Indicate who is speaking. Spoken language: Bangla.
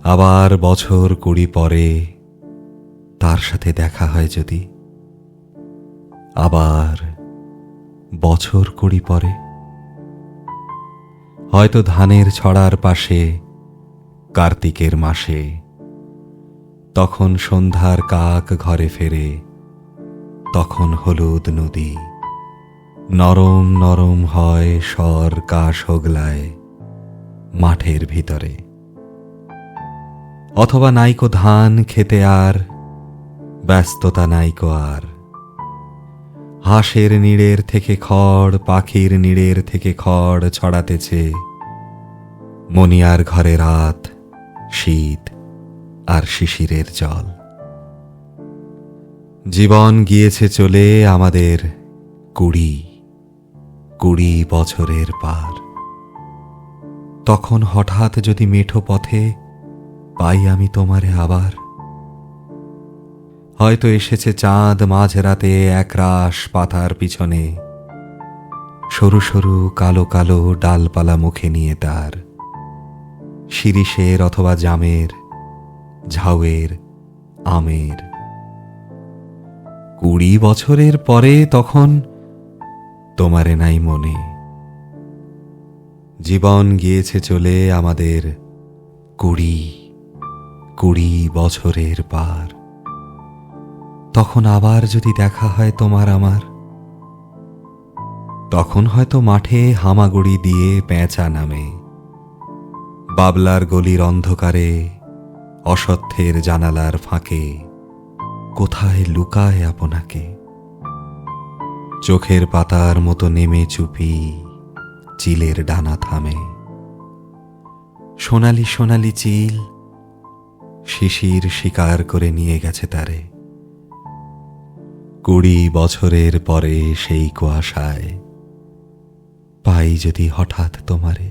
Speaker 1: আবার বছর 20 পরে তার সাথে দেখা হয় যদি, আবার বছর 20 পরে, হয়তো ধানের ছড়ার পাশে কার্তিকের মাসে, তখন সন্ধ্যার কাক ঘরে ফেরে, তখন হলুদ নদী নরম নরম হয় স্বর কাশ হোগলায় মাঠের ভিতরে। অথবা নাইকো ধান খেতে আর ব্যস্ততা নাইকো আর, হাঁসের নিড়ের থেকে খড়, পাখির নিড়ের থেকে খড় ছড়াতেছে, মনিয়ার ঘরে রাত, শীত আর শিশিরের জল। জীবন গিয়েছে চলে আমাদের 20 বছরের পার। তখন হঠাৎ যদি মেঠো পথে পাই আমি তোমারে আবার, হয়তো এসেছে চাঁদ মাঝরাতে একরাশ পাতার পিছনে, সরু সরু কালো কালো ডালপালা মুখে নিয়ে তার, শিরিষের অথবা জামের, ঝাউয়ের, আমের। 20 বছরের পরে তখন তোমারে নাই মনে। জীবন গিয়েছে চলে আমাদের 20 বছরের পার। তখন আবার যদি দেখা হয় তোমার আমার, তখন হয়তো মাঠে হামাগুড়ি দিয়ে পেঁচা নামে, বাবলার গলির অন্ধকারে, অসত্যের জানালার ফাঁকে কোথায় লুকায় আপনাকে। চোখের পাতার মতো নেমে চুপি চিলের ডানা থামে, সোনালি সোনালি চিল শিশির শিকার করে নিয়ে গেছে তারে। 20 বছরের পরে সেই কুয়াশায় পাই যদি হঠাৎ তোমারে।